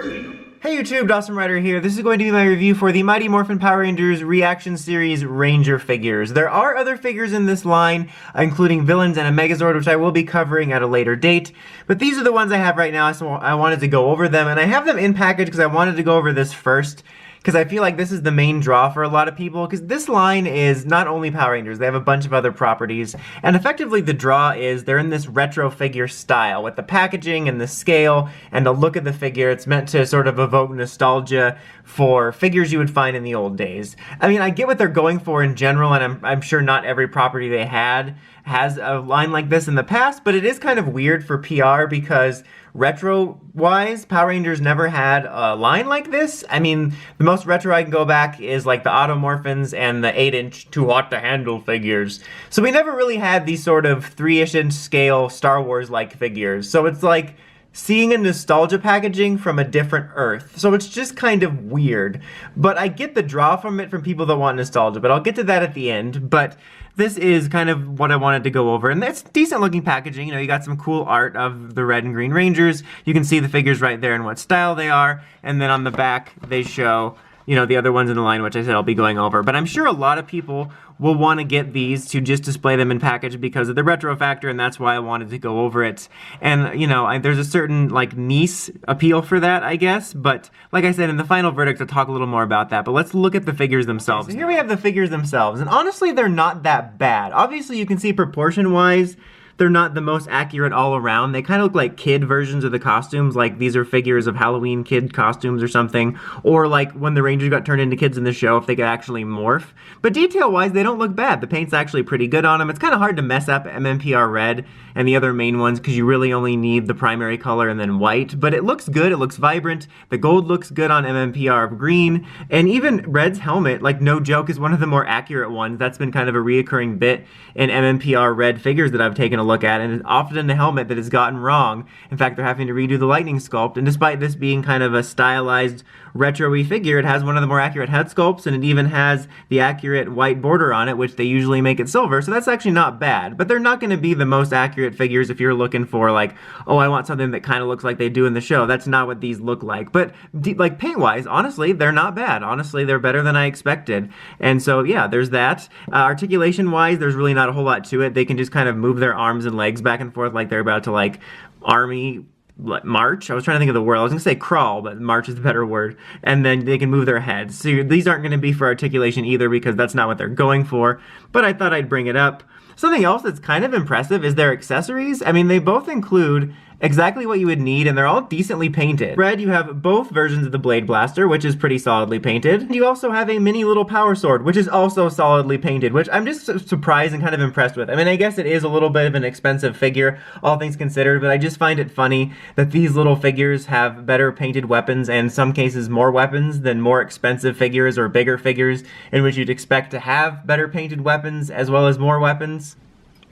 working. Hey YouTube, Dawson Rider here. This is going to be my review for the Mighty Morphin Power Rangers ReAction Series Ranger figures. There are other figures in this line, including villains and a Megazord, which I will be covering at a later date. But these are the ones I have right now, so I wanted to go over them. And I have them in package because I wanted to go over this first, because I feel like this is the main draw for a lot of people, because this line is not only Power Rangers, they have a bunch of other properties, and effectively the draw is they're in this retro figure style, with the packaging and the scale and the look of the figure. It's meant to sort of evoke nostalgia for figures you would find in the old days. I mean, I get what they're going for in general, and I'm sure not every property they had has a line like this in the past, but it is kind of weird for PR because retro-wise, Power Rangers never had a line like this. I mean, the most retro I can go back is like the Automorphins and the 8-inch Too Hot to Handle figures. So we never really had these sort of 3-inch scale Star Wars-like figures. So it's like seeing a nostalgia packaging from a different Earth. So it's just kind of weird. But I get the draw from it from people that want nostalgia, but I'll get to that at the end. But this is kind of what I wanted to go over, and it's decent looking packaging. You know, you got some cool art of the red and green Rangers. You can see the figures right there and what style they are, and then on the back they show, you know, the other ones in the line, which I said I'll be going over. But I'm sure a lot of people will want to get these to just display them in package because of the retro factor, and that's why I wanted to go over it. And, you know, there's a certain, like, niche appeal for that, I guess. But, like I said, in the final verdict, I'll talk a little more about that. But let's look at the figures themselves. Okay, so here we have the figures themselves, and honestly, they're not that bad. Obviously, you can see proportion-wise, they're not the most accurate all around. They kind of look like kid versions of the costumes, like these are figures of Halloween kid costumes or something, or like when the Rangers got turned into kids in the show, if they could actually morph. But detail-wise, they don't look bad. The paint's actually pretty good on them. It's kind of hard to mess up MMPR red and the other main ones because you really only need the primary color and then white, but it looks good. It looks vibrant. The gold looks good on MMPR green, and even Red's helmet, like no joke, is one of the more accurate ones. That's been kind of a reoccurring bit in MMPR red figures that I've taken a look at, and it's often the helmet that has gotten wrong. In fact, they're having to redo the lightning sculpt, and despite this being kind of a stylized retro-y figure, it has one of the more accurate head sculpts, and it even has the accurate white border on it, which they usually make it silver, so that's actually not bad. But they're not going to be the most accurate figures if you're looking for, like, oh, I want something that kind of looks like they do in the show. That's not what these look like. But, like, paint-wise, honestly, they're not bad. Honestly, they're better than I expected. And so, yeah, there's that. Articulation-wise, there's really not a whole lot to it. They can just kind of move their arms and legs back and forth like they're about to, like, army march. I was trying to think of the word. I was going to say crawl, but march is the better word. And then they can move their heads. So these aren't going to be for articulation either because that's not what they're going for. But I thought I'd bring it up. Something else that's kind of impressive is their accessories. I mean, they both include exactly what you would need, and they're all decently painted. Red, you have both versions of the Blade Blaster, which is pretty solidly painted. You also have a mini little power sword, which is also solidly painted, which I'm just surprised and kind of impressed with. I mean, I guess it is a little bit of an expensive figure, all things considered, but I just find it funny that these little figures have better painted weapons, and in some cases more weapons than more expensive figures or bigger figures in which you'd expect to have better painted weapons as well as more weapons.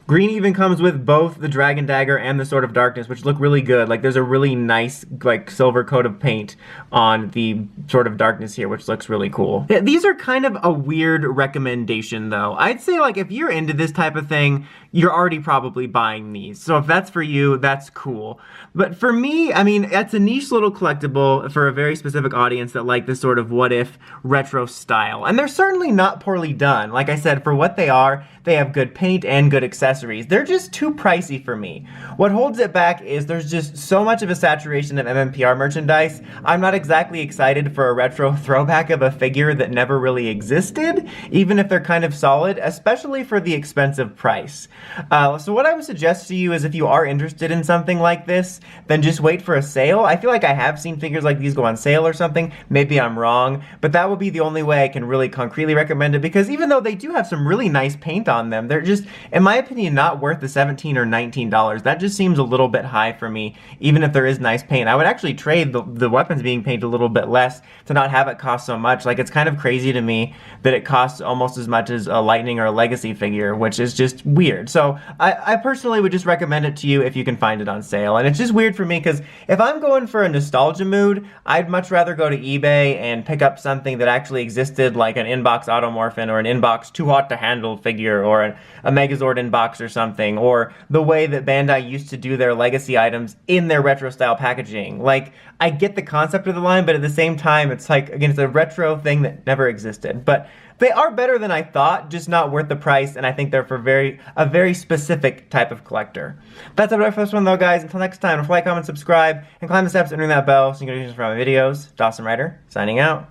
Green even comes with both the Dragon Dagger and the Sword of Darkness, which look really good. Like, there's a really nice, like, silver coat of paint on the Sword of Darkness here, which looks really cool. These are kind of a weird recommendation, though. I'd say, like, if you're into this type of thing, you're already probably buying these. So if that's for you, that's cool. But for me, I mean, it's a niche little collectible for a very specific audience that like this sort of what-if retro style. And they're certainly not poorly done. Like I said, for what they are, they have good paint and good accessories. They're just too pricey for me. What holds it back is there's just so much of a saturation of MMPR merchandise. I'm not exactly excited for a retro throwback of a figure that never really existed, even if they're kind of solid, especially for the expensive price. So what I would suggest to you is if you are interested in something like this, then just wait for a sale. I feel like I have seen figures like these go on sale or something. Maybe I'm wrong, but that would be the only way I can really concretely recommend it, because even though they do have some really nice paint on them, they're just, in my opinion, not worth the $17 or $19. That just seems a little bit high for me, even if there is nice paint. I would actually trade the weapons being painted a little bit less to not have it cost so much. Like, it's kind of crazy to me that it costs almost as much as a Lightning or a Legacy figure, which is just weird. So I personally would just recommend it to you if you can find it on sale. And it's just weird for me because if I'm going for a nostalgia mood, I'd much rather go to eBay and pick up something that actually existed, like an inbox Automorphin or an inbox Too Hot to Handle figure or a Megazord inbox box or something, or the way that Bandai used to do their legacy items in their retro style packaging. Like, I get the concept of the line, but at the same time, it's like, again, it's a retro thing that never existed. But they are better than I thought, just not worth the price, and I think they're for a very specific type of collector. That's about it for this one though, guys. Until next time, don't forget, like, comment, subscribe, and climb the steps and ring that bell so you can get notifications for my videos. Dawson Ryder, signing out.